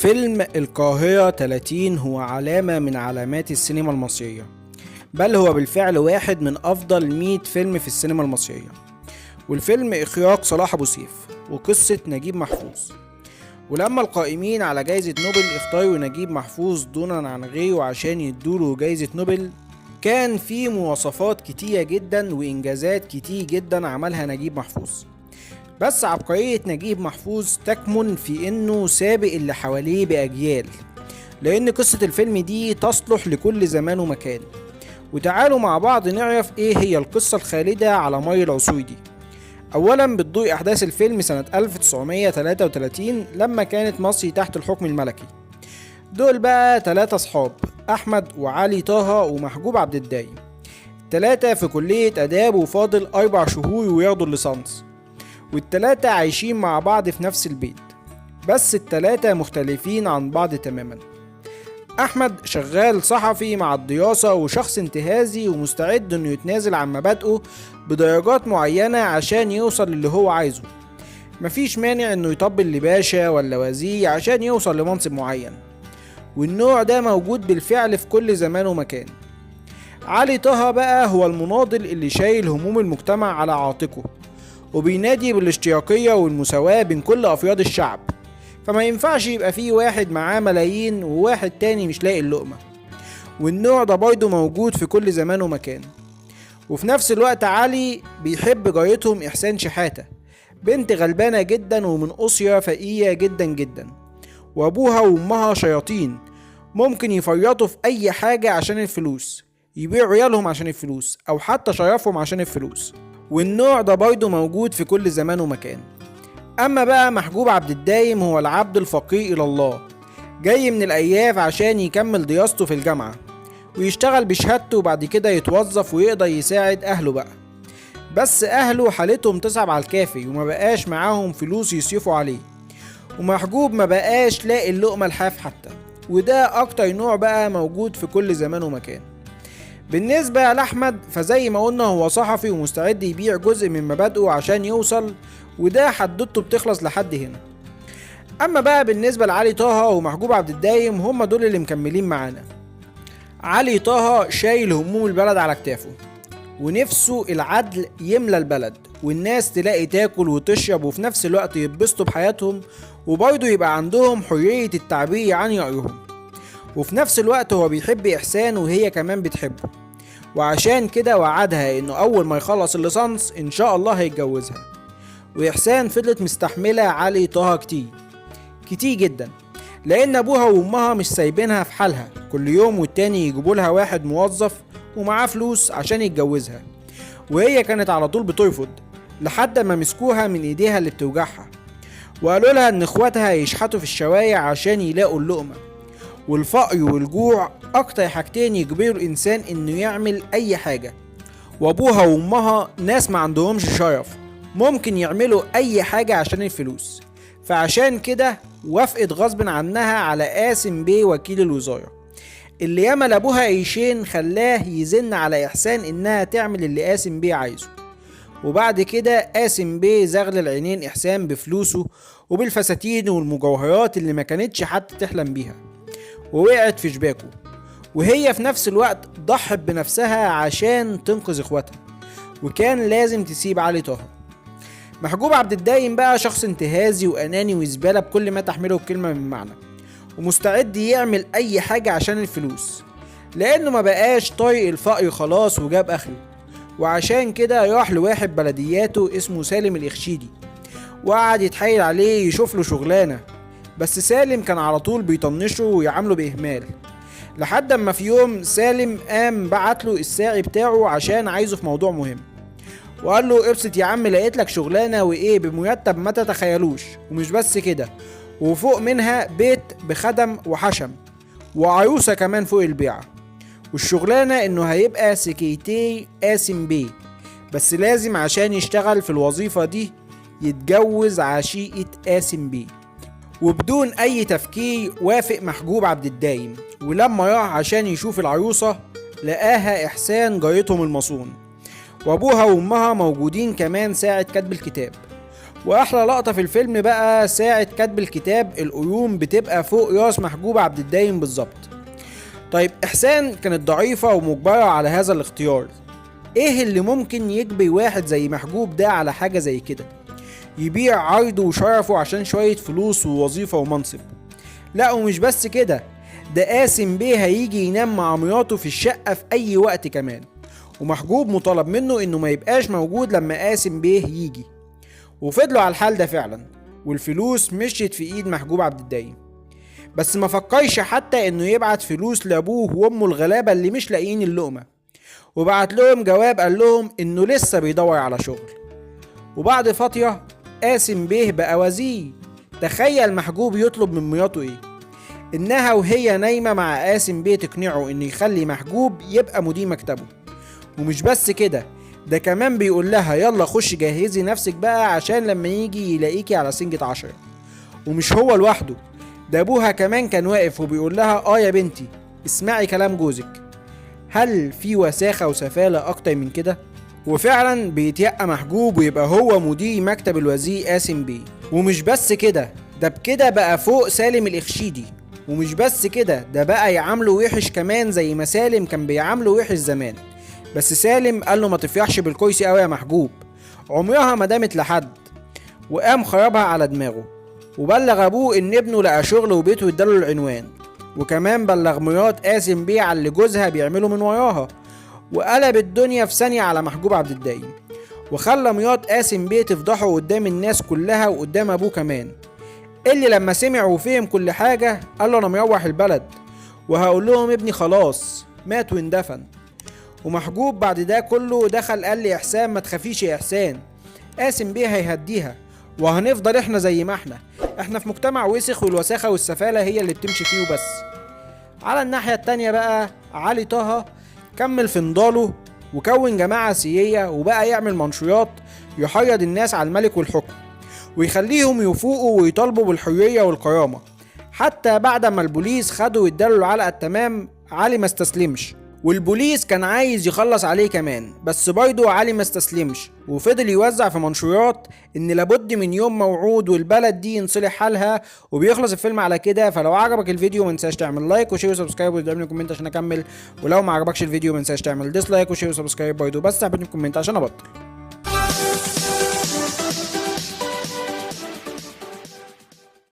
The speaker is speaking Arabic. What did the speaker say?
فيلم القاهرة 30 هو علامة من علامات السينما المصرية، بل هو بالفعل واحد من أفضل 100 فيلم في السينما المصرية. والفيلم إخراج صلاح أبو سيف وقصة نجيب محفوظ. ولما القائمين على جائزة نوبل اختاروا نجيب محفوظ دونا عن غيره عشان يدوله جائزة نوبل، كان في مواصفات كتيرة جدا وإنجازات كتير جدا عملها نجيب محفوظ. بس عبقرية نجيب محفوظ تكمن في انه سابق اللي حواليه بأجيال، لان قصة الفيلم دي تصلح لكل زمان ومكان. وتعالوا مع بعض نعرف ايه هي القصة الخالدة على مر العصور دي. اولا بتدور احداث الفيلم سنة 1933 لما كانت مصر تحت الحكم الملكي. دول بقى 3 اصحاب، احمد وعلي طه ومحجوب عبد الدايم. 3 في كلية اداب وفاضل 4 شهور وياخدوا الليسانس، والتلاتة عايشين مع بعض في نفس البيت، بس التلاتة مختلفين عن بعض تماما. أحمد شغال صحفي مع الدراسة وشخص انتهازي ومستعد انه يتنازل عن مبادئه بدرجات معينة عشان يوصل للي هو عايزه. مفيش مانع انه يطبل لباشا ولا وزير عشان يوصل لمنصب معين، والنوع ده موجود بالفعل في كل زمان ومكان. علي طه بقى هو المناضل اللي شايل هموم المجتمع على عاتقه، وبينادي بالاشتراكية والمساواة بين كل أفراد الشعب، فما ينفعش يبقى فيه واحد معاه ملايين وواحد تاني مش لاقي اللقمة. والنوع ده برضه موجود في كل زمان ومكان. وفي نفس الوقت علي بيحب جارتهم إحسان شحاتة، بنت غلبانة جدا ومن أسرة فقيرة جدا جدا، وأبوها وأمها شياطين ممكن يفرطوا في أي حاجة عشان الفلوس، يبيعوا عيالهم عشان الفلوس أو حتى شرفهم عشان الفلوس. والنوع ده برضه موجود في كل زمان ومكان. اما بقى محجوب عبد الدايم هو العبد الفقير الى الله، جاي من الأياف عشان يكمل دراسته في الجامعة ويشتغل بشهادته وبعد كده يتوظف ويقدر يساعد اهله بقى. بس اهله حالتهم تصعب على الكافي وما بقاش معاهم فلوس يصرفوا عليه، ومحجوب ما بقاش لاقي اللقمة الحاف حتى. وده اكتر نوع بقى موجود في كل زمان ومكان. بالنسبة لأحمد فزي ما قلنا هو صحفي ومستعد يبيع جزء من مبادئه عشان يوصل، وده حدوته بتخلص لحد هنا. أما بقى بالنسبة لعلي طه ومحجوب عبد الدايم، هم دول اللي مكملين معانا. علي طه شايل هموم البلد على كتافه، ونفسه العدل يملى البلد والناس تلاقي تاكل وتشرب وفي نفس الوقت يتبسطوا بحياتهم، وبرضه يبقى عندهم حرية التعبير عن رأيهم. وفي نفس الوقت هو بيحب إحسان وهي كمان بتحبه، وعشان كده وعدها انه اول ما يخلص الليسانس ان شاء الله هيتجوزها. واحسان فضلت مستحملة علي طه كتير جدا، لان ابوها وامها مش سايبينها في حالها، كل يوم والتاني يجيبوا لها واحد موظف ومعاه فلوس عشان يتجوزها، وهي كانت على طول بترفض لحد ما مسكوها من ايديها اللي بتوجعها وقالوا لها ان اخواتها يشحتوا في الشوارع عشان يلاقوا اللقمة. والفقر والجوع اكتر حاجتين يجبروا الانسان انه يعمل اي حاجة، وابوها وامها ناس ما عندهمش شرف، ممكن يعملوا اي حاجة عشان الفلوس. فعشان كده وافقت غصب عنها على قاسم بيه وكيل الوزارة، اللي ياما لابوها قيشين خلاه يزن على احسان انها تعمل اللي قاسم بيه عايزه. وبعد كده قاسم بيه زغلل عينين احسان بفلوسه وبالفساتين والمجوهرات اللي ما كانتش حتى تحلم بيها، ووقعت في شباكه. وهي في نفس الوقت ضحت بنفسها عشان تنقذ اخواتها، وكان لازم تسيب علي طه. محجوب عبد الدايم بقى شخص انتهازي واناني وزبالة بكل ما تحمله الكلمة من معنى، ومستعد يعمل اي حاجة عشان الفلوس، لانه ما بقاش طايق الفقر خلاص وجاب اخره. وعشان كده راح لواحد بلدياته اسمه سالم الإخشيدي وقعد يتحايل عليه يشوف له شغلانة، بس سالم كان على طول بيطنشه ويعامله بإهمال. لحد اما في يوم سالم قام بعتله الساعي بتاعه عشان عايزه في موضوع مهم، وقال له ابسط يا عم لقيت لك شغلانه وايه بمرتب ما تتخيلوش، ومش بس كده وفوق منها بيت بخدم وحشم وعروسه كمان فوق البيعه. والشغلانه انه هيبقى سكرتير قاسم بيه، بس لازم عشان يشتغل في الوظيفه دي يتجوز عشيقة قاسم بيه. وبدون اي تفكير وافق محجوب عبد الدايم، ولما راح عشان يشوف العروسة لقاها احسان جارتهم المصون، وابوها وامها موجودين كمان ساعة كتب الكتاب. واحلى لقطة في الفيلم بقى ساعة كتب الكتاب القيوم بتبقى فوق راس محجوب عبد الدايم بالظبط. طيب احسان كانت ضعيفة ومجبرة على هذا الاختيار. ايه اللي ممكن يجبر واحد زي محجوب ده على حاجة زي كده؟ يبيع عرضه وشرفه عشان شوية فلوس ووظيفة ومنصب؟ لا ومش بس كده، ده قاسم بيه هيجي ينام مع مراته في الشقة في اي وقت كمان، ومحجوب مطالب منه انه ما يبقاش موجود لما قاسم بيه يجي. وفضلوا على الحال ده فعلا، والفلوس مشيت في ايد محجوب عبد الدايم. بس ما فكرش حتى انه يبعت فلوس لابوه وامه الغلابة اللي مش لاقيين اللقمة، وبعت لهم جواب قال لهم انه لسه بيدور على شغل. وبعد فترة قاسم بيه بقى وزير. تخيل محجوب يطلب من مراته ايه؟ انها وهي نايمة مع قاسم بيه تقنعه انه يخلي محجوب يبقى مدير مكتبه. ومش بس كده، ده كمان بيقول لها يلا خش جهزي نفسك بقى عشان لما يجي يلاقيكي على سنجة 10. ومش هو لوحده، ده ابوها كمان كان واقف وبيقول لها يا بنتي اسمعي كلام جوزك. هل في وساخة وسفالة اكتر من كده؟ وفعلا بيتيقى محجوب ويبقى هو مدير مكتب الوزير قاسم بيه. ومش بس كده، ده بكده بقى فوق سالم الإخشيدي. ومش بس كده، ده بقى يعامله وحش كمان زي ما سالم كان بيعامله وحش زمان. بس سالم قال له ما تفرحش بالكويس قوي يا محجوب، عمرها ما دامت لحد. وقام خربها على دماغه، وبلغ ابوه ان ابنه لقى شغل وبيته اداله العنوان. وكمان بلغ مرات قاسم بيه على اللي جوزها بيعمله من وراها، وقلب الدنيا في ثانية على محجوب عبد الدايم، وخلى مرات قاسم بيه تفضحه قدام الناس كلها وقدام ابوه كمان، اللي لما سمع وفهم كل حاجة قال له انا مروح البلد وهقول لهم ابني خلاص مات واندفن. ومحجوب بعد ده كله دخل قال لي احسان ما تخافيش يا احسان، قاسم بيه هيهديها وهنفضل احنا زي ما احنا في مجتمع وسخ والوساخة والسفالة هي اللي بتمشي فيه وبس. على الناحية التانية بقى علي طه كمل في نضاله وكون جماعة سيئة وبقى يعمل منشورات يحيض الناس على الملك والحكم، ويخليهم يفوقوا ويطالبوا بالحرية والكرامة. حتى بعد ما البوليس خدوا واداله العلقة التمام علي ما استسلمش، والبوليس كان عايز يخلص عليه كمان، بس برضه علي ما استسلمش وفضل يوزع في منشورات ان لابد من يوم موعود والبلد دي ينصلح حالها. وبيخلص الفيلم على كده. فلو عجبك الفيديو ما تنساش تعمل لايك وشير وسبسكرايب وتدعمني كومنت عشان اكمل، ولو ما عجبكش الفيديو ما تنساش تعمل ديسلايك وشير وسبسكرايب برضه بس احبطني كومنت عشان ابطل.